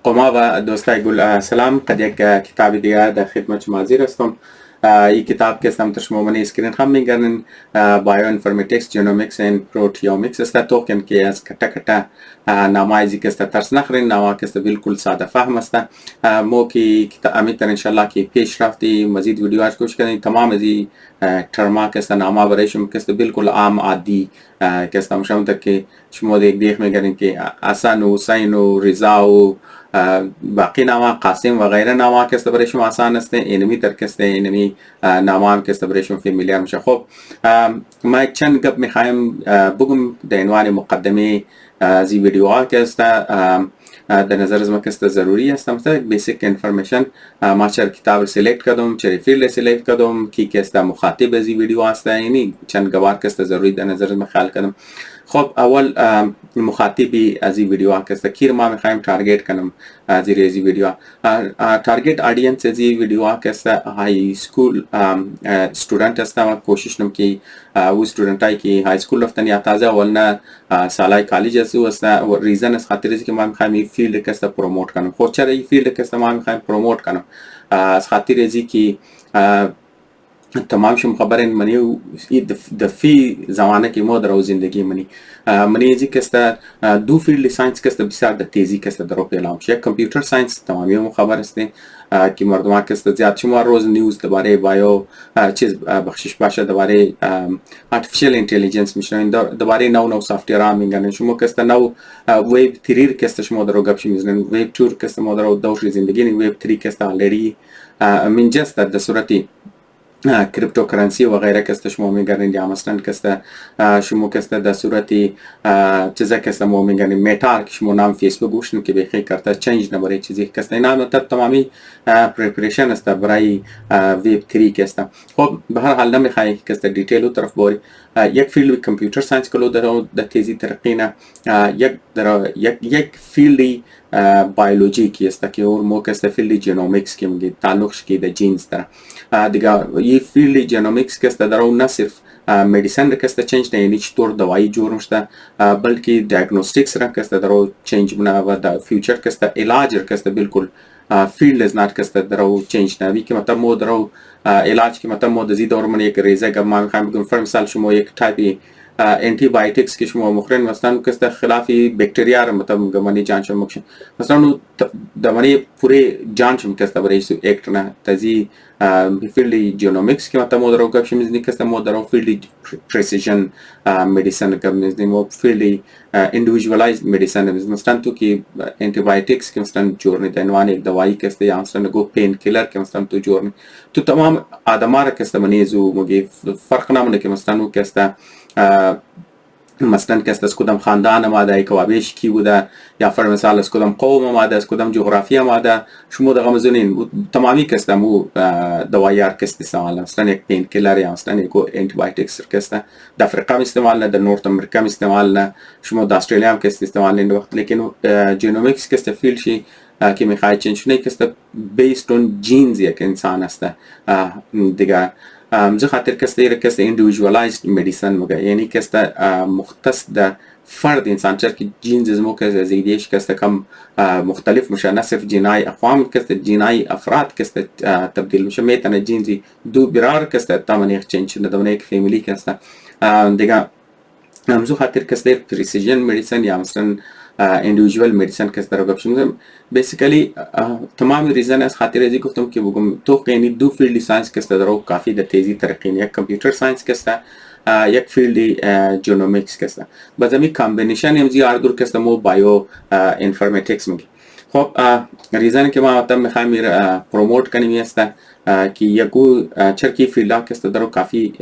قما و دوستای گل سلام. قد یک کتاب دیگه در خدمت شما حاضر هستم. این کتاب که استم شما من اسکرین هم میگردن بایو انفورماتیکس جنومیکس اند پروتیومیکس است. تو که از کتا کتا نمایزی که است ترس نخرین نما که است بالکل ساده فهم است. مو کی امیدوارم ان شاء الله که پیش رفتی مزید ویدیوهاش کوشش کنید. تمام ازی ترما که است نما برایشون که است بالکل عام عادی که است شما که شما دیگه میگردین که حسن و حسین و رضا و باقی نام قاسم و غیره نام که است برای شما آسان است. اینمی تر که است اینمی نام هم که است برای شما فامیلیار میشه. خب ما چند گپ میخوایم بگم در عنوان مقدمه از این ویدیو ها که است در نظر از ما که است ضروری است. مثلا بیسیک انفورمیشن ما چرا کتاب رو سلیکت کردم، چرا فیلد سلیکت کردم، کی که است مخاطب از این ویدیو است، یعنی چند گوار که است ضروری در نظر از ما خیال کردم. خب اول مخاطبی از این ویدیو که است کی ما میخوایم تارگت کنم از این ویدیو. تارگت آدینس از این ویدیو که است های سکول استودنت است. ما کوشش نم که او استودنت های که های سکول رفتن یا تازه اول نه سالای کالج است و ریزن از خاطر که ما میخوایم این فیلد که است پروموت کنم. خب چرا این فیلد که است ما میخوایم پروموت کنم؟ از خاطر از که تمام شما خبرین منی دفی زمانه که ما در زندگی منی ازی که است دو فیلد ساینس که است بسیار در تیزی که است در پیلام یک کامپیوتر ساینس تمامی ما خبر است که مردم که است زیاد شما روز نیوز درباره بایو چیز بخشش باشه درباره آرتفیشال اینتلیجنس میشنین درباره نو سافتویر ها میگن شما که است نو ویب 3 که است شما در گپ میزنن ویب 2 که است ما در دور زندگی ویب 3 که است آلردی من جست در صورتی کریپتوکرنسی و غیره که است شما میگردین یا مثلا که است شما که است در صورتی چیزا که است ما میگردین متا که شما نام فیسبوک گوشن که بخی کرده چنج نبره چیزی که است اینا مطلب تمامی پریپریشن است برای ویب 3 که است. خب به هر حال نمیخوای که است دیتیل طرف بری یک فیلد کامپیوتر ساینس کلو در تیزی ترقی نه یک فیلد بیولوژی کی است که اور مو که است فیلد جنومیکس که میگه تعلقش کی د جینز داره دیگه این فیلد جنومیکس که است در اون نه صرف مدیسن که است چنج نه یعنی چطور دوائی جوړ مشته بلکه دیاگنوستیکس را که است در اون چنج بنا و د فیوچر که است علاج که است بالکل فیلد از نات که است در اون چنج نه وی که مطلب مو در اون علاج که مطلب مو د زی دور من یک ریزه که ما میخوایم بگم فرض مثال شما یک تایپی انتی بایوتیکس که شما مخرن مثلا که است خلافی بکتریا مطلب گمانی جان شما مثلا دمانی پوره جان شما که است برای سو اکت نه تزی فیلد جنومیکس که مطلب مدرو گپ شما میزنی که است مدرو فیلد پریسیژن مدیسن که میزنی مو فیلد اندیویدوالایزد مدیسن مثلا تو که انتی بایوتیکس که مثلا جورنی دنوان یک دوائی که است یا مثلا گو پین کیلر که مثلا تو جورنی تو تمام آدمار که است منیزو مگی فرق نمونه که مثلا که است مثلا که است از کدام خاندان آمده کوابیش کی بوده یا فرض مثال از کدام قوم آمده از کدام جغرافی آمده شما دقیقا مزونین تمامی که است مو دوایار که استعمال مثلا یک پین کیلر یا مثلا یک انتی بایوتیکس که است در افریقا استعمال نه در نورت امریکا استعمال نه شما در استرالیا هم که استعمال نه وقت لیکن جنومیکس که است فیلد شی که میخواد چنج کنه که است بیسد اون جینز یک انسان است دیگه زه خاطر که است که است اندیویدوالایزد مدیسن میگه یعنی که است مختص در فرد انسان چرا که جینز از مو که زیدیش که است کم مختلف میشه نه صرف جنای اقوام که است جنای افراد که است تبدیل میشه میتونه جینزی دو برار که است تمام یک چنج نه دونه یک فامیلی که است دیگه زه خاطر که است پریسیژن مدیسن یا مثلا individual medicine که در گپ شما بیسیکلی تمام ریزن از خاطر ازی گفتم که بگم تو یعنی دو فیلد ساینس که در او کافی در تیزی ترقی یک کامپیوتر ساینس که یک فیلد جنومیکس که باز می کامبینیشن ام زی ار دور که مو بایو انفورماتیکس میگه. خب ریزن که ما مثلا میخوایم پروموت کنیم است که یکو چرکی فیلد که در او کافی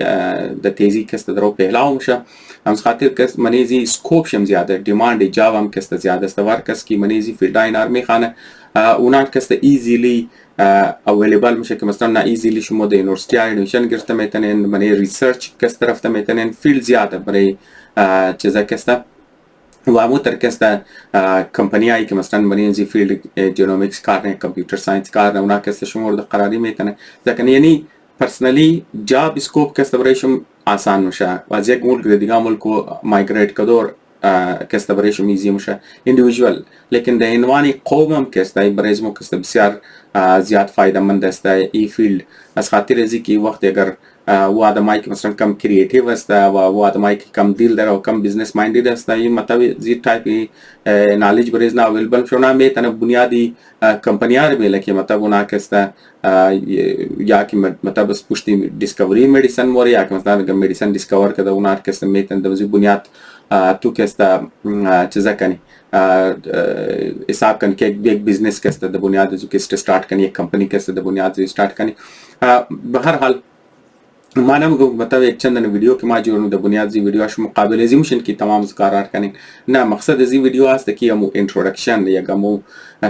در تیزی که در او پهلاو میشه هم خاطر که منیزی سکوپ شم زیاده دیماند جاو هم که زیاده است ورکس که منیزی فیلد اینار میخانه اونات که ایزیلی اویلیبل میشه که مثلا نه ایزیلی شما در یونیورسیتی ادمیشن گرفته میتونین منی ریسرچ که رفته میتونین فیلد زیاده برای چیزا که و همون تر که است کمپانی هایی که مثلا منیزی فیلد جنومیکس کار نه کامپیوتر ساینس کار نه اونا که شما رو قراری میتونه ځکه یعنی پرسنلی جاب اسکوپ که برایشون آسان میشه و از یک ملک دیگه ملک مایگریت کدور که برای شمیزی میشه individual لیکن در عنوان قوم هم که برای ما که بسیار زیاد فایده مند است ای فیلد از خاطر ازی که وقت اگر و آدمایی که مثلا کم کریتیو است و آدمایی که کم دیل داره و کم بیزنس مایندید است این مطابق زیر تایپی نالج بریز نه اویلیبل شونه میتونه بنیادی کمپانی‌ها رو بیله که مطابق اونا که است یا که مطابق پشتی دیسکوری مدیسن موری یا که مثلا مدیسن دیسکور کرده اونا که است میتونه دوزی بنیاد تو که است چیزا کنی حساب کنی که یک بیزنس که است در بنیاد جو که استارت کنی یک کمپانی که است در بنیاد استارت کنی به هر حال माना मतलब एक चंदन वीडियो के माँ जो द बुनियादी वीडियो आश मुकाबले जिमशन की तमाम ज़कारार करें ना मकसद जी वीडियो आज तक यमु इंट्रोडक्शन या गमु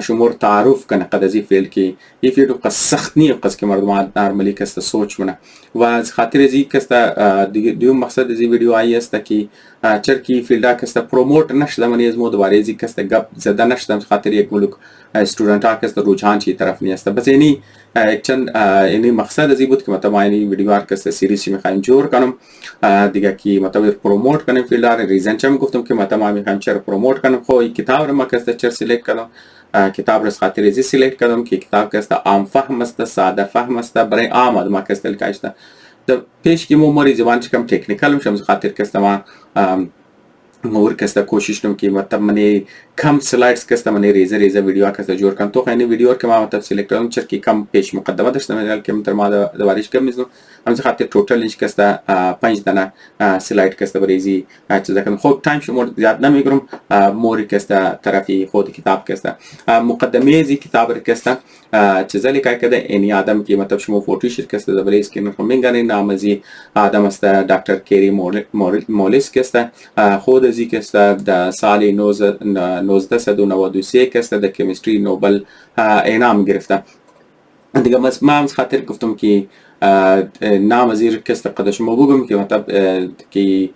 शुमूर तारुफ कन कद जी फील्ड की ये फील्ड का सख्त नहीं कस के मर्दमात नॉर्मली कस सोच मना वाज खातिर जी कस दियो मकसद जी वीडियो आई है ताकि चर की फील्ड कस प्रोमोट नशद मनी इज़ मोदवारे जी कस गप ज़्यादा नशद खातिर एक मुल्क स्टूडेंट आ कस रुझान की तरफ नहीं है बस यानी एक चंद यानी मकसद जी बुत के मतलब यानी वीडियो आर कस सीरीज में खाइन जोर कनम दिगा की मतलब प्रोमोट करने फील्ड आर रीजन चम गुफ्तम के मतलब आमी खाइन चर प्रोमोट करने खो किताब रमा कस चर सिलेक्ट करो किताब रस खातिर जी सिलेक्ट कदम की किताब कस आम फهم است ساده فهم است برای عام آدم کس دل کاشته د پیش کی موری زبان کم ټیکنیکل شم خاطر کس ما مور کس کوشش نم کی مطلب منی کم سلایدز کس منی ریزه ویدیو کس جوړ کم تو خنی ویدیو که ما مطلب سلیکت کردم چر کی کم پیش مقدمه داشتم مال که تر ما د واریش کم میزنم هم خاطر ټوټل انش کس 5 دانه سلاید کس بریزی چې ځکه خو ټایم شمور زیاد نمیگرم مور کس طرفی خود کتاب کس مقدمه زی کتاب کس چې ځلی کای کده ان آدم کی مطلب شمو فوټو شرکت د بلیس کې نو منګانی نام زی آدم است ډاکټر کیری مولیس کس خود زی کس د سال 1992 کس د کیمستری نوبل انعام گرفته دیگه ما هم خاطر گفتم که نام زیر کس قدش ما بگم که مطلب که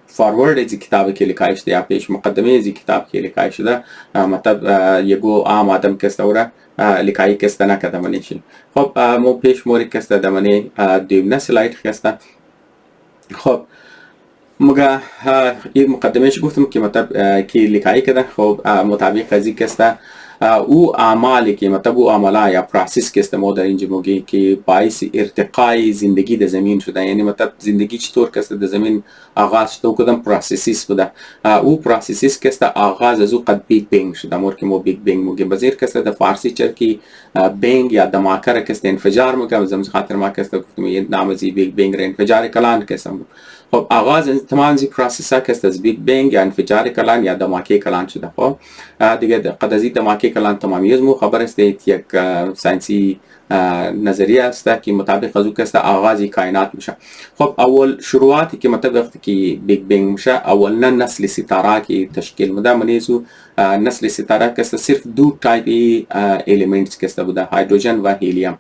فارورد از کتاب که لکای شده یا پیش مقدمه از کتاب که لکای شده مطلب یگو عام آدم کس دوره لکای کس نکرده منیشین خب مو پیش موری کس دمانی دیوونه سلاید کس خب مگه این مقدمهش گفتم که مطلب که لکای کده خب مطابق از این کس او اعمالی که مطلب او عملا یا پروسس که استمو در اینجا موگی که باعث ارتقای زندگی در زمین شده یعنی مطلب زندگی چطور که در زمین آغاز شده کدام پروسسیس بوده او پروسسیس که آغاز از او قد بیگ بینگ شده مور که مو بیگ بینگ موگی بزیر که در فارسی چر که بینگ یا دماکر که انفجار موگی زمین خاطر ما که گفتم یه نام زی بیگ بینگ را انفجار کلان که استمو خب آغاز تمام زی پروسس ها که از بیگ بینگ یا انفجار کلان یا دماکه کلان شده خب دیگه قد از این دماکه کلان تمامی از مو خبر است یک ساینسی نظریه است که مطابق از او که آغاز کائنات میشه خب اول شروعاتی که مطابق وقتی که بیگ بینگ میشه اول نسل ستاره که تشکیل میده منیزو نسل ستاره که صرف دو تایپی الیمنتس که بوده هیدروژن و هیلیم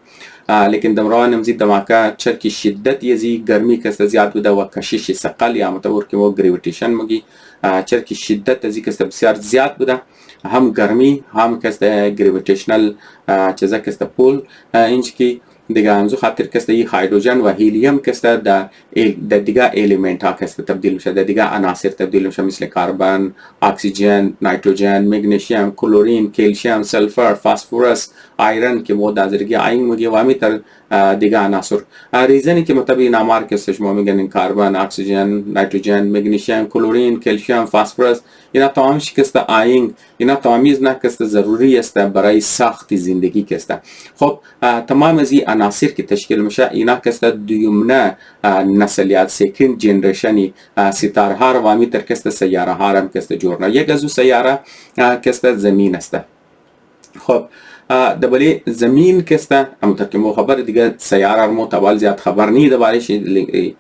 لیکن دمران نمزی دماکه چر کی شدت یزی گرمی که زیاد بوده و کشش ثقل یا مطور که مو گریویتیشن مگی چر کی شدت یزی که بسیار زیاد بوده هم گرمی هم که گریویتیشنل چیزا که پول اینج کی دیگه همزو خاطر که ای هیدروژن و هیلیم که در دیگه الیمنت ها که تبدیل میشه در دیگه عناصر تبدیل میشه مثل کربن اکسیژن نیتروژن مگنیشیم کلورین کلسیم سلفر فسفرس آیرن که مود ازرگی آین مگی و همی تر دیگه عناصر ریزنی که مطابق این امار که شما میگن کربن اکسیژن نیتروژن مگنیشیم کلورین کلسیم فسفرس اینا تمامش که آین اینا تمامیز نه که ضروری است برای ساخت زندگی که خب تمام از این عناصر که تشکیل میشه اینا که دویمنه نسلیات سیکند جنریشنی ستاره ها رو وامی تر که سیاره ها هم که جورنا یک از سیاره که زمین است خب دبلی زمین که همونطور که مو خبر دیگه سیاره رو متوال زیاد خبر نی دبارش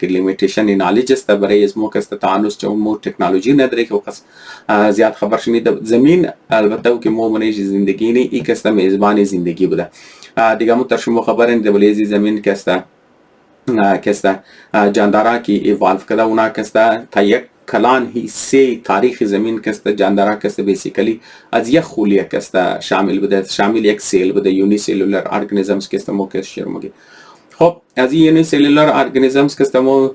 لیمیتیشن نالج است برای از مو که تانوس چون مو تکنولوژی نداره که وقت زیاد خبر شنی زمین البته که مو منیش زندگی نی ای که میزبان زندگی بوده دیگه مو ترشمو خبرن دبلی زمین که جاندارا کی ایوالو کده اونا که تا یک کلان حصه تاریخ زمین که جاندارا که بیسیکلی از یک خولیه که شامل بوده شامل یک سیل بوده یونی سلولر ارگانیزمز که مو که شروع مگی خب از این یونی سلولر ارگانیزمز که مو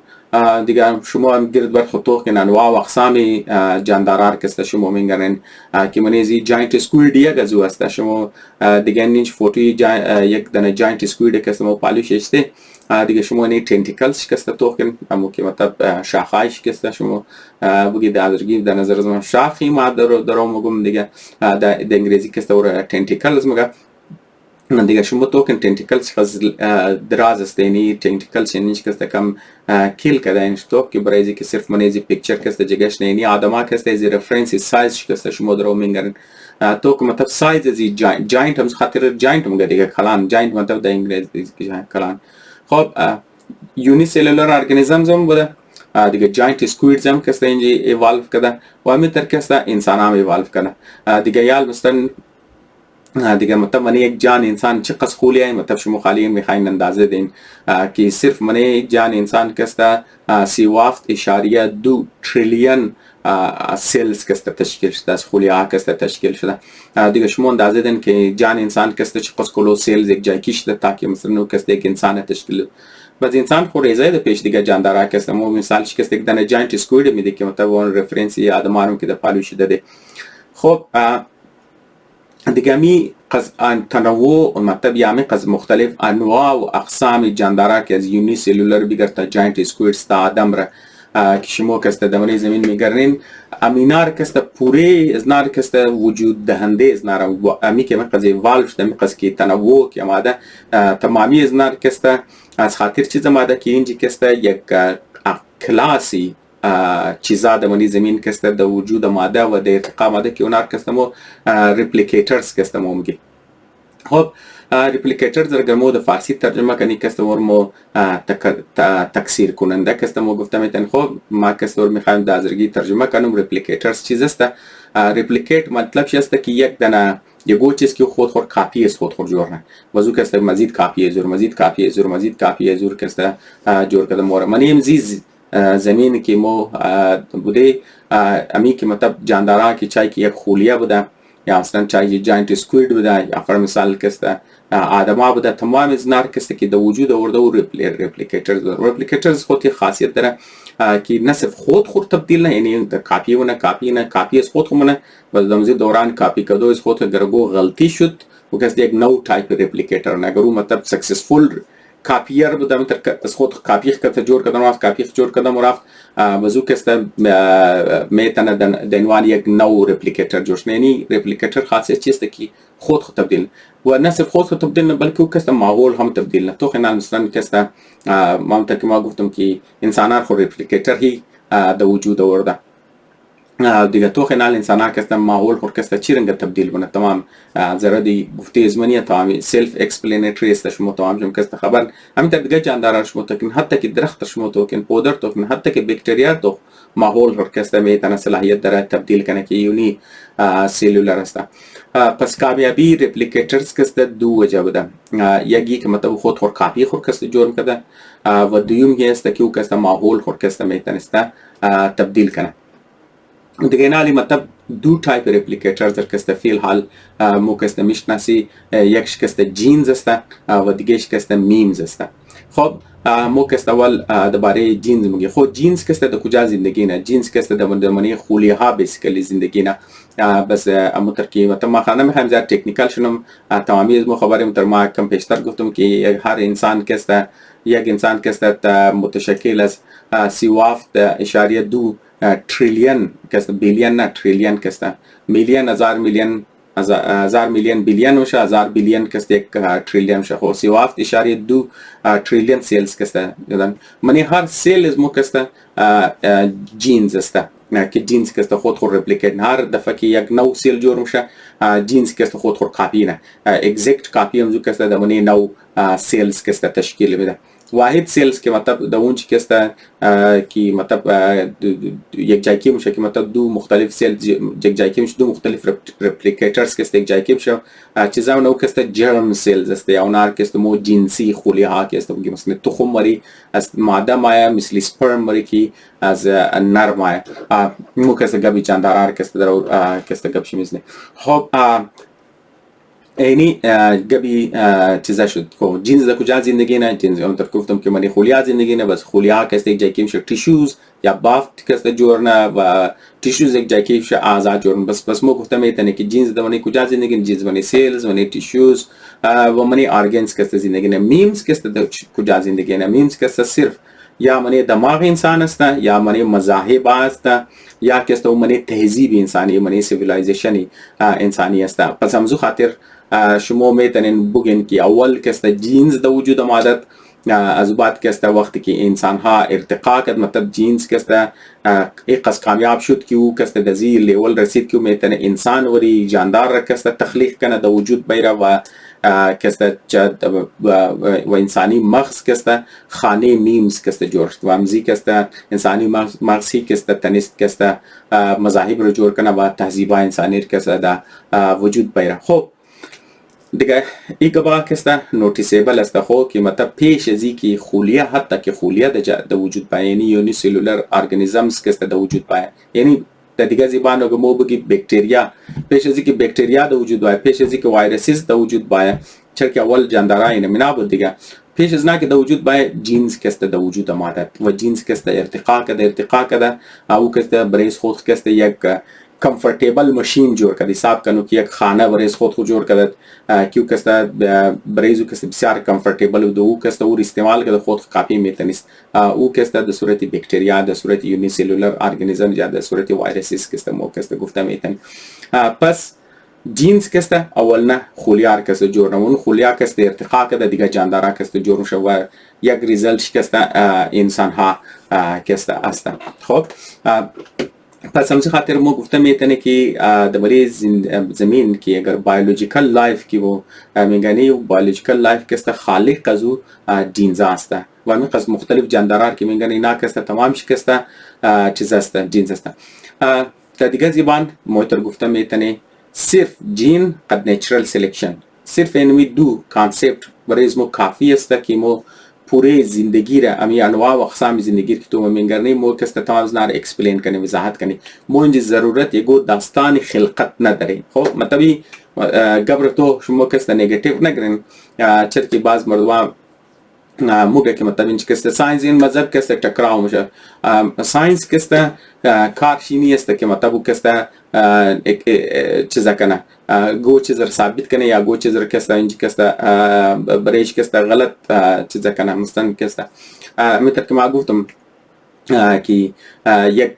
دیگه شما گرد بر خطوط که انواع و اقسام جاندارار که است شما میگن که منیزی جاینت اسکوید دیگه گزو است شما دیگه نیچ فوتوی یک دانه جاینت اسکوید که است ما پالوش است دیگه شما نی تنتیکلز که است توکن اما که مطلب شاخهایش که است شما بگید درگی در نظر از من شاخی ما درام میگم دیگه در انگلیسی که است ور تنتیکلز میگه دیگه شما توکن تنتیکلز خاص دراز است یعنی تنتیکلز یعنی که است کم کیل کده این تو که برای که صرف منیزی پیکچر که است جگهش نه یعنی آدما که است از رفرنس سایز که است شما درام میگن تو که مطلب سایز از جاینت هم خاطر جاینت میگه دیگه کلان جاینت مطلب در انگلیسی کلان خب یونی سلولر ارگانیزمز هم بوده دیگه جاینت اسکویدز هم که است اینجا ایوالو کده و همین طور که است انسان هم ایوالو کنه دیگه یال مثلا دیگه مطلب من یک جان انسان چقدر خولیه مطلب شما خالی میخواین اندازه دین که صرف من جان انسان که است 37.2 تریلیون سیلز که است تشکیل شده از خلیه ها که است تشکیل شده دیگه شما اندازه دین که جان انسان که است چقدر کلو سیلز یک جای کشیده تا که مثلا نو که است یک انسان تشکیل بعد انسان خو ریزه ده پیش دیگه جاندارا که است مو مثال که است یک دانه جاینت اسکوید میده که مطلب اون رفرنسی آدمانو که د پالو شده ده خب دیگه می تنوع مطلب یعنی قز مختلف انواع و اقسام جاندارا که از یونی سلولر بگر تا جاینت اسکویدز تا آدم را که شما که است دمانی زمین میگرنین امینار که است پوره از نار که است وجود دهنده از نار و امی که مقصد والف شده مقصد که تنوع که ماده تمامی از نار که است از خاطر چیز ماده که اینجی که است یک کلاسی چیزا دمانی زمین که است در وجود ماده و در ارتقا ماده که اونار که است مو ریپلیکیترز که است مو میگی خب ریپلیکیترز اگر مو در فارسی ترجمه کنی که است مو تکثیر کننده که است مو گفته میتن خب ما که است میخوایم دازرگی ترجمه کنم ریپلیکیترز چیز است ریپلیکیت مطلب چی است که یک دانه یگو چیز که خود کاپی است خود جوړه وضو که است مزید کاپی زور مزید کاپی زور مزید کاپی زور که است جوړ کړم مور منی مزید زمین که مو بوده امی که مطلب جاندارا که چای که یک خولیه بوده یا مثلا چای جاینت اسکوید بوده یا فر مثال که است آدما بوده تمام از نار که است که در وجود آورده و ریپلیکیترز خودی خاصیت داره که نه صرف خود تبدیل نه یعنی کاپی و نه کاپی از خود همونه و دمزی دوران کاپی کدو از خود گرگو غلطی شد و که است یک نو تایپ ریپلیکیتر نگرو مطلب سکسسفول کاپیر بودم تر از خود کاپی کرده جور کردم رفت کاپی جور کردم رفت وضو که است میتونه دنوان یک نو ریپلیکیتر جور شد یعنی ریپلیکیتر خاصیت چیست که خود تبدیل و نه صرف خود تبدیل نه بلکه که است ماحول هم تبدیل نه تو خیلی مثلا که است ما گفتم که انسانان خود ریپلیکیتر هی در وجود آورده دیگه تو خیال انسان که است ماحول خود که است چی رنگ تبدیل کنه تمام زردی گفته زمانیه تمام سلف اکسپلینیتری است شما تمام جم که است خبر همین طور دیگه جاندارا شما تو حتی که درخت شما تو که پودر تو حتی که باکتریا تو ماحول خود که است میتونه صلاحیت داره تبدیل کنه که یونی سلولر است پس کامیابی ریپلیکیترز که است دو وجه بوده یکی که مطلب خود کاپی خود که است جور کرده و دوم که است که او که است ماحول خود که است میتونه تبدیل کنه دیگه نالی مطلب دو تایپ ریپلیکیترز که است فی الحال مو که است میشناسی یکش که است جینز است و دیگهش که است میمز است خب مو که است اول درباره جینز میگه خب جینز که است در کجا زندگی نه جینز که است در منی خولیه ها بیسیکلی زندگی نه بس امو ترکیب مطلب ما خانه میخوایم زیاد تکنیکال شنم تمامی از مو خبریم تر ما کم پیشتر گفتم که هر انسان که است یک انسان که است متشکل از 37.2 تریلیون که است بیلیون نه تریلیون که است میلیون هزار میلیون بیلیون وشه 1000 بیلیون که است یک تریلیون شه خو 37.2 تریلیون سیلز که است منی هر سیل از مو که است جینز است که جینز که است خود ریپلیکیت هر دفعه که یک نو سیل جور میشه جینز که است خود کاپی نه اگزکت کاپی هم که است د منی نو سیلز که است تشکیل میده واحد سیلز که مطلب د اون چې کسته کی مطلب یک جای کې مشه که مطلب دو مختلف سیلز یک جای کې مشه دو مختلف ریپلیکیترز کسته یک جای کې مشه چیزا نو کسته جرم سیلز است یا اونار کسته مو جنسی خولیه ها کسته میگه مثلا تخم مری از ماده مایه مثل سپرم مری کی از نر مایه مو کسته گبی چندارار کسته در کسته گب شمیزنه خب یعنی گبی چیزا شد که جنس در کجا زندگی نه جنس اونطور گفتم که من خولیا زندگی نه بس خولیا کست یک جای که میشه تیشوز یا بافت کست جور نه و تیشوز یک جای که میشه اعضا جور بس ما گفتم ایتونه که جنس در من کجا زندگی جنس من سیلز من تیشوز و من ارگنز کست زندگی نه میمز کست در کجا زندگی نه میمز کست صرف یا من دماغ انسان است یا من مذاهب است یا کست من تهذیب انسانی من سیویلایزیشن انسانی است پس همزو خاطر شما میتونین بگین که اول کست جینز در وجود آمدد از بعد کست وقتی که انسان ها ارتقا کرد مطلب جینز کست یک قصد کامیاب شد که او کست دزی لیول رسید که میتونه انسان وری جاندار را کست تخلیق کنه در وجود بیره و کست و انسانی مغز کست خانه میمز کست جور و امزی کست انسانی مغزی کست تنیست کست مذاهب رو جور کنه و تهذیبا انسانی کست در وجود بیره. خب دیگه ایک با کسته نوتیسیبل است خو که مطلب پیش ازی که خولیا حتی که خولیا در وجود پای یعنی یونی سلولر ارگانیزمز کسته در وجود پای یعنی در دیگه زبان رو مو بگی بکتریا پیش ازی که بکتریا در وجود پای پیش ازی که ویروسز در وجود پای چرا که اول جاندارا اینه منابود دیگه پیش از نه که در وجود پای جینز کسته در وجود آمده و جینز کسته ارتقا کرده او کسته بریز خود کسته یک کمفورتیبل ماشین جور کرد حساب کنو که یک خانه برایش خود جور کرد که او کسته برایزو کسته بسیار کمفورتیبل و او کسته او استعمال کرد خود کافی میتونست او کسته در صورت بکتریا در صورت یونی سلولر ارگانیزم یا در صورت ویروسیس کسته مو کسته گفته میتونی پس جینز کسته اول نه خولیا کسته جور نمون خولیا کسته ارتقا کرده دیگه جاندارا کسته جور نشه و یک ریزلت کسته انسان ها کسته است. خب پس همچه خاطر ما گفته میتونه که درباره زمین که اگر بایولوژیکال لایف که و میگنی بایولوژیکال لایف کسته خالق از او جینز است و همین قسم مختلف جاندارار که میگن اینا کسته تمام شکسته چیز است جینز است. در دیگه زبان موتر گفته میتونه صرف جین قد نیچرال سلیکشن صرف اینمی دو کانسپت برای اسمو کافی است که ما پوره زندگی را امی انواع و اقسام زندگی که تو میگرنی مو کست تمام نار اکسپلین کنی وضاحت کنی مو اینجا ضرورت یگو داستان خلقت نداری. خب مطلبی قبر تو شما کست نگاتیو نگرین چرا که بعض مردم موقع که مطلب اینچ کسته ساینس این مذهب کسته تکراو میشه ساینس کسته کارشینی است که مطلب کسته چیزا کنه گو چیز را ثابت کنه یا گو چیز را کسته اینچ کسته بریش کسته غلط چیزا کنه مثلا کسته مثل که ما گفتم که یک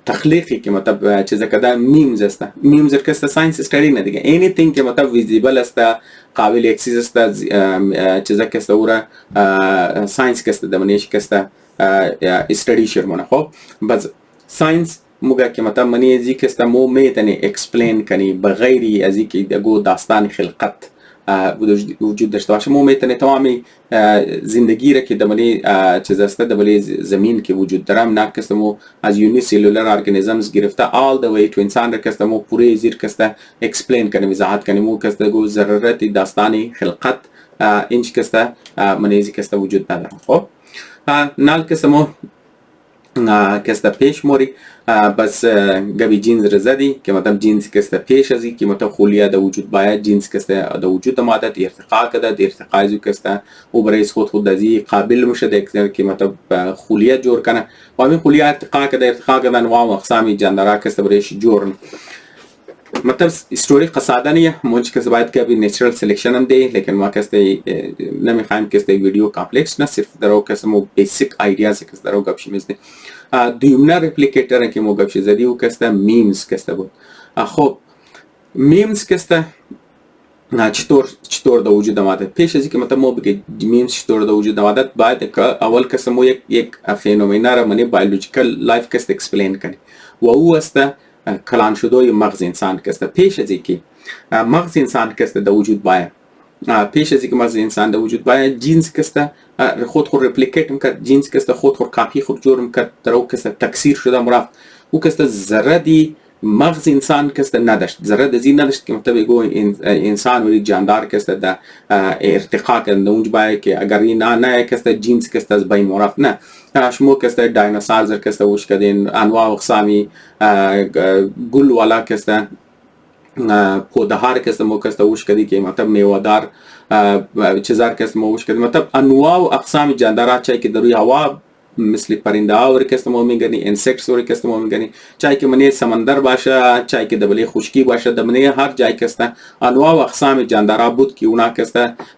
تخلیقی که مطلب چیزا کده میمز است میمز کسته ساینس استدی نه دیگه anything که مطلب ویزیبل است قابل اکسیس است چیزا کسته اورا ساینس کسته دمنیش کسته استدی شرمونه. خب بس ساینس موقع که مطلب منی ازی کسته مو میتونی اکسپلین کنی بغیری ازی که دگو داستان خلقت وجود داشته باشه مو میتونه تمامی زندگی را که دملی چیز است دملی زمین که وجود داره نه کسته مو از یونی سلولر ارگانیزمز گرفته all the way تو انسان را کسته مو پوره زیر کسته اکسپلین کنی وضاحت کنی مو کسته گو ضرورت داستانی خلقت اینچ کسته منیزی کسته وجود نداره. خب نال کسته مو کسته پیش موری بس گبی جینز رزدی که مطلب جینز کسته پیش ازی که مطلب خولیا در وجود باید جینز کسته در وجود آمده ارتقا کده در ارتقا ازی کسته او برای خود ازی قابل میشه دیگر که مطلب خولیا جور کنه و همین خولیا ارتقا کده انواع و اقسامی جاندارا کسته برایش جور مطلب استوری قصادانیه منچ کس باید که نیچرال سلیکشن هم دی لیکن ما کسته نمیخوایم کسته ویدیو کامپلکس نه صرف درو کسته مو بیسیک ایدیاز کسته درو گپشی میزنی دویمنا ریپلیکیتر که مو گپشی زدی و کسته میمز کسته بود. خب میمز کسته چطور در وجود آمده پیش ازی که مطلب ما بگه میمز چطور در وجود آمده باید اول کسته مو یک فینومینا را منی بایولوژیکال لایف کسته اکسپلین کنی و او است کلان شدوی مغز انسان کسته پیش ازی که مغز انسان کسته در وجود باید پیش ازی که مغز انسان در وجود باید جینز کسته خود ریپلیکیت میکرد جینز کسته خود کافی خود جور میکرد در او کسته تکثیر شده مرافت او کسته ذره دی مغز انسان کسته نداشت ذره دزی نداشت که مطلب گو انسان ولی جاندار کسته در ارتقا کردن اونج باید که اگر این نه کسته جینز کسته از بین مرافت نه شما کسته دایناسورز کسته وش کردین انواع و اقسامی گل والا کسته پوده‌ها که ما کسته وش کردی که مطلب میوه‌دار چیزا که ما وش کردیم مطلب انواع و اقسام جاندارات چای که در روی هوا مثل پرنده ها ور که ما میگنی انسکتس ور که ما میگنی چای که منی سمندر باشه چای که دبلی خشکی باشه دمنی هر جای که انواع و اقسام جاندارات بود که اونا که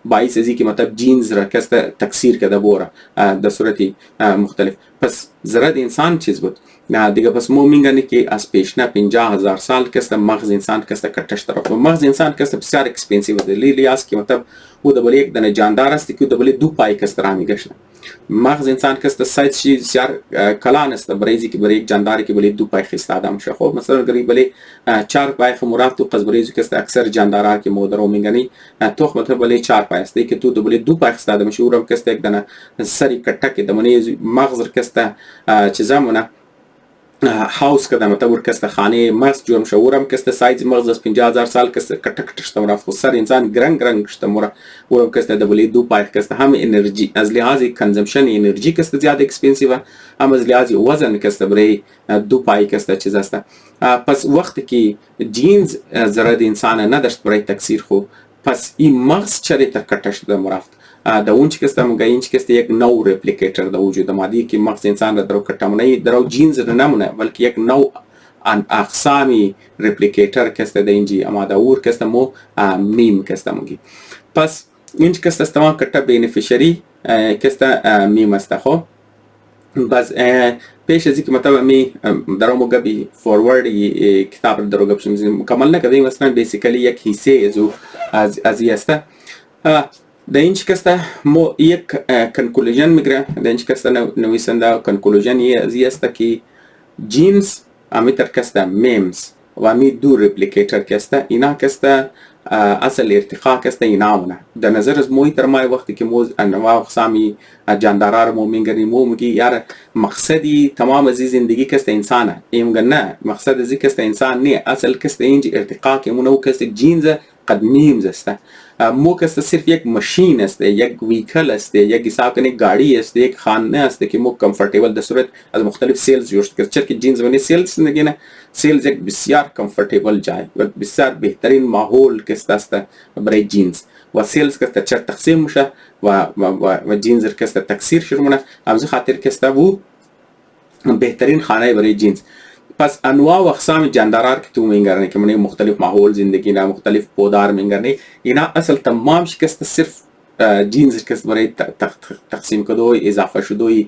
باعث ازی که مطلب جینز را که تکثیر کرده بوره در صورتی مختلف پس زرد انسان چیز بود نه دیگه پس ما میگنی که از پیشنا 50,000 سال که مغز انسان که کٹش طرف مغز انسان که بسیار اکسپنسیو است لیلی است که مطلب او دبلی یک دانه جاندار است که دبلی دو پای که را میگشت مغز انسان که سایز چی بسیار کلان است برایزی که برای یک جانداری که بلی دو پای خسته آدم شه خب مثلا گری بلی 4 پای مراد تو قز برایزی که اکثر جاندارا که مودرو میگنی تو مطلب بلی 4 پای است که تو دبلی دو پای خسته آدم شه اورم که یک دانه سری کټه کې دمنه مغز که چیزامونه هاوس که مطلب ورکسته خانه مغز جرم شورم که سایز مغز از 50,000 سال که کټ شته رفت سر انسان گرنگ شته مورا ورم که دبلی دو پای که هم انرژی از لحاظ کنزمپشن انرژی که زیاد اکسپنسیو هم از لحاظ وزن که برای دو پای که چیز است پس وقتی که جینز زرد انسان نداشت برای تکثیر خو پس این مغز چری تر کټ شده مرافت د اونچ کسته مونږ اینچ کسته یک نو ریپلیکیټر د وجود مادي کې مغز انسان درو کټمنه درو جینز نمونه بلکې یک نو ان اقسامی ریپلیکیټر کسته د انجی اما د اور کسته مو میم کسته مونږ پس اینچ کسته استما کټه بینیفیشری کسته میم است خو بس پیش از اینکه مطلب می درو مو گبی فورورد کتاب درو گب شم مکمل نکردیم مثلا بیسیکلی یک حصه از یسته د اینچ کسته مو یک کنکلوژن میگره د اینچ کسته نویسنده کنکلوژن یه است که جینز امیتر کسته میمز و امی دو ریپلیکیتر کسته اینا کسته اصل ارتقا کسته اینامونه در نظر از موی تر مای وقتی که مو انواع اقسامی جاندارا رو مو میگنی مو میگی یار مقصدی تمام از زندگی کسته انسانه ایم نه مقصد از کسته انسان نه اصل کسته اینج ارتقا که مو کسته جینز قد میمز است مو که صرف یک ماشین است یک ویکل است یک حساب کنی گاڑی است یک خانه است که مو کمفورتبل در صورت از مختلف سیلز جوشت که چرا که جینز ونی سیلز نگینه سیلز یک بسیار کمفورتبل جای و بسیار بهترین ماحول که است برای جینز و سیلز که چرا تقسیم میشه و جینز که تکثیر شروع کنه از خاطر که است و بهترین خانه برای جینز پس انواع و اقسام جاندارات که تو میگرنی که منی مختلف ماحول زندگی نه مختلف پودار میگرنی اینا اصل تمام شکست صرف جینز که برای تقسیم کدوی اضافه شدوی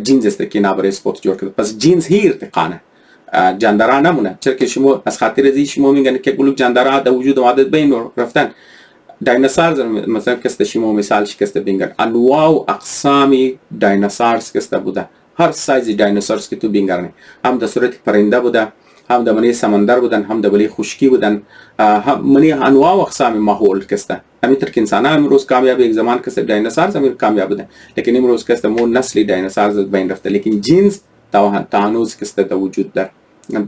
جینز است که برای سپورت جور کرد پس جینز هی ارتقانه جاندارا نمونه چرا که شما از خاطر ازی شما میگن که گلوک جاندارا در وجود عادت بین رفتن دایناسورز مثلا که شما مثال شکست بینگر انواع و اقسامی دایناسورز که بوده هر سایز دایناسورز که تو بینگرنی هم در صورت پرنده بوده هم در منی سمندر بودن هم در بلی خشکی بودن هم منی انواع و اقسام ماحول کسته همینطور که انسان امروز کامیاب یک زمان کسته دایناسورز هم کامیاب بودن لیکن امروز کسته مو نسلی دایناسورز بین رفته لیکن جینز تا هنوز کسته در وجود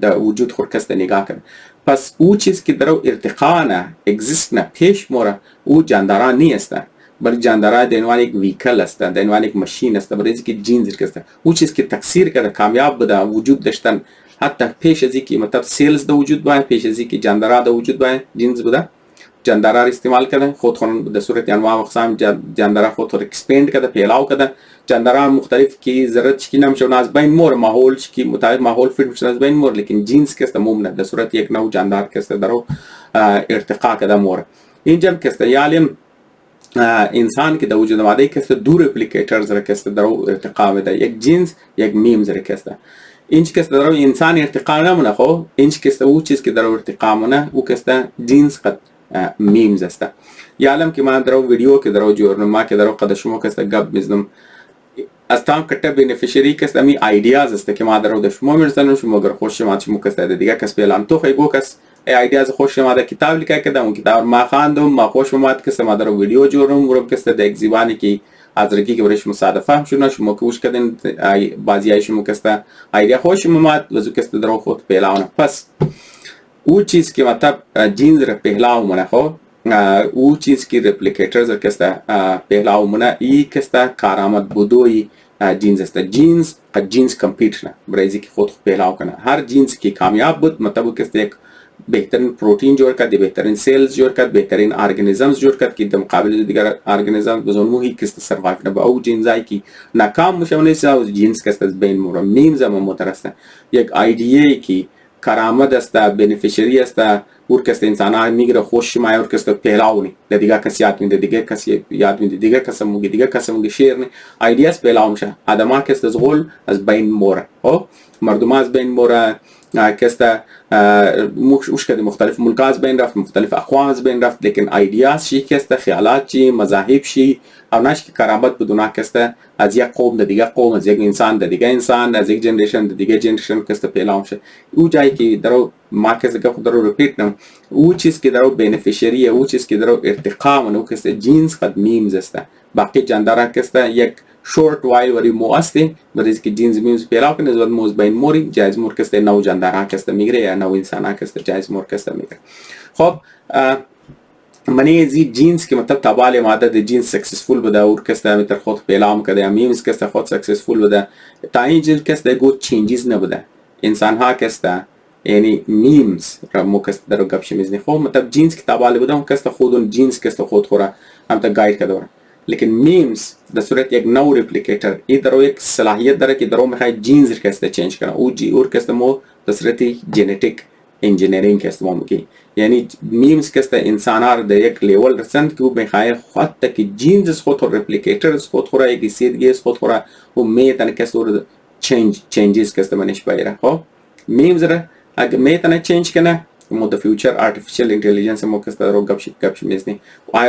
در وجود خود کسته نگاه کرد پس او چیز که درو ارتقا نه اگزیست نه پیش موره او جاندارا نیسته بلکه جاندارا د عنوان یک ویکل است د عنوان یک ماشین است برای اینکه جینز است او چیز که تکثیر کرده کامیاب بوده وجود داشتن حتی پیش از اینکه مطلب سیلز د وجود باید پیش از اینکه جاندارا د وجود باید جینز بوده جاندارا استعمال کرده خودخون در صورت انواع و اقسام جاندارا خود رو اکسپند کرده پیلاو کرده جاندارا مختلف کی ضرورت کی نمیشه از بین مور ماحول کی مطابق ماحول فیت میشه از بین مور لیکن جینز که است ممنوع در صورت یک نوع جاندار که است درو ارتقا کرده مور اینجا که است یالم انسان که در وجود ماده که است دو ریپلیکیترز را که است درو ارتقا میده یک جینز یک میمز را که است اینچ که است درو انسان ارتقا نمونه خو اینچ که است او چیز که درو ارتقا مونه او که است جینز قد میمز است یالم که من درو ویدیو که درو جورنما که درو قد شما که است گپ میزنم از تام کټه بینیفیشری که است می ایدیاز است که ما درو د شما میرسنم شما اگر خوش شما چې مو که است دیگه کس پیلان تو خیگو کس ایدیاز خوش شما د کتاب لیکه کده اون کتاب ما خواندم ما خوش اومد که ما درو ویدیو جوړم ورم که است د اگزیبانی که حاضرکی که برایش مصادفه هم شونه شما کوش کردین بازیای شما که است ایدیا خوش اومد وزو که است درو خود پیلاونه پس او چیز که مطلب جینز را پیلاو منه خو او چیز که ریپلیکیترز که است پیلاو منه ای که است کارآمد بودوی جینز است جینز قد جینز کمپیت نه برای اینکه خود پیلاو کنه هر جینز که کامیاب بود مطلب که است یک بهترین پروتین جور کرد، بهترین سیلز جور کرد، بهترین ارگانیزمز جور کرد که در مقابل دیگر ارگانیزم بدون موهی کست سروایو نبا. او جینزایی که ناکام میشه نیست او جینز کست از بین مورا میمز هم مترسته. یک ایده که کرامت است، بنفیشری است، اور کس انسان ها میگره خوش مای اور کس پهلاونی دیگه کسی یاد میده، دیگه کسی یاد میده، دیگه کس موگی، دیگه کس موگی شیر نه ایدیاس پهلاو میشه. آدما کس از غول از بین مورا او مردم از بین مورا کستا مش کده مختلف ملک از بین رفت، مختلف اقوام از بین رفت، لیکن ایدیاس شی کستا خیالات شی مذاهب شی او نش که کرامت بدون کستا از یک قوم د دیگه قوم، از یک انسان د دیگه انسان، از یک جنریشن د دیگه جنریشن کستا پهلاو میشه. او جایی که درو ما کسی که خود درو ریپیت نم او چیز که درو بینفیشری او چیز که درو ارتقا منو کستا جینز خد میمز است. باقی جاندارا کستا یک شورت وایل وری مو استی بریز که جینز میمز پیدا کنه زود موز بین موری جایز مور کسته نو جاندارا کسته میگره یا نو انسان ها کسته جایز مور کسته میگره. خب منی زی جینز که مطلب تابال ماده د جینز سکسسفول بده اور کسته میتر خود پیلام کده یا میمز کسته خود سکسسفول بده تا این جینز کسته گو چینجز نبوده انسان ها کسته یعنی میمز را مو کسته درو گپش میزنی. خب مطلب جینز که تابال بده اون کسته خودون جینز کسته خود خورا هم تا گاید کده ورا. لیکن میمز در صورت یک نو ریپلیکیتر این درو یک صلاحیت داره که درو میخواد جینز کسته چینج کنه او اور کسته مو در صورت ژنتیک انجینیرینگ کسته مو میگی. یعنی میمز کسته انسان ها در یک لیول رسند که او میخواد خود تا که جینز خود رو ریپلیکیتر خود خورا یک سیدگی خود خورا و میتونه کسته رو چینجز کسته منش بایره. خب میمز را اگه میتونه چینج کنه مو د فیوچر آرتفیشل اینتلیجنس مو کسته رو گپش میزنی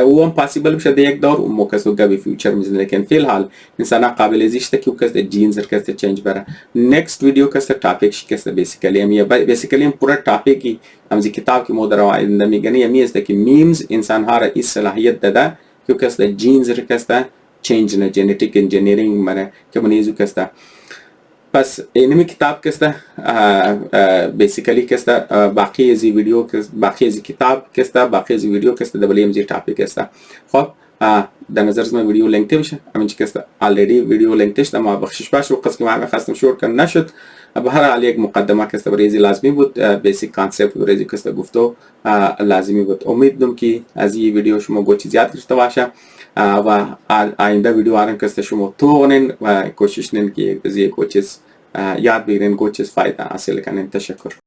او هم پاسیبل بشه در یک دور مو کسته گپی فیوچر میزنی. لیکن فی الحال انسان قابل زیشته که کسته جینز کسته چینج بره. نیکست ویدیو کسته ټاپک کسته بیسیکلی هم یا بیسیکلی هم پورا ټاپک هم زی کتاب کی مو در آینده میگنی یمی است که میمز انسان ها را این صلاحیت داده که کسته جینز کسته چینج نه ژنتیک انجینیرینگ منه که منیزو کسته. پس اینمی کتاب کسته بیسیکلی کسته باقی از ویدیو باقی از کتاب کسته باقی از ویدیو کسته دبلی ام جی ټاپک کسته. خب در نظر زما ویدیو لینک بشه همین کسته آلریدی ویدیو لینک تشته ما بخشش باشه و قسم ما خواستم شور کن نشد. به هر حال یک مقدمه کسته بریزی لازمی بود، بیسیک کانسپت بریزی کسته گفتو لازمی بود. امید دارم که از این ویدیو شما گوچ زیاد گرفته باشه و آینده ویدیو آرم کسته شما توانین و کوشش نین که از یک چیز یاد بگیرین، کوچیز فایده حاصل کنین. تشکر.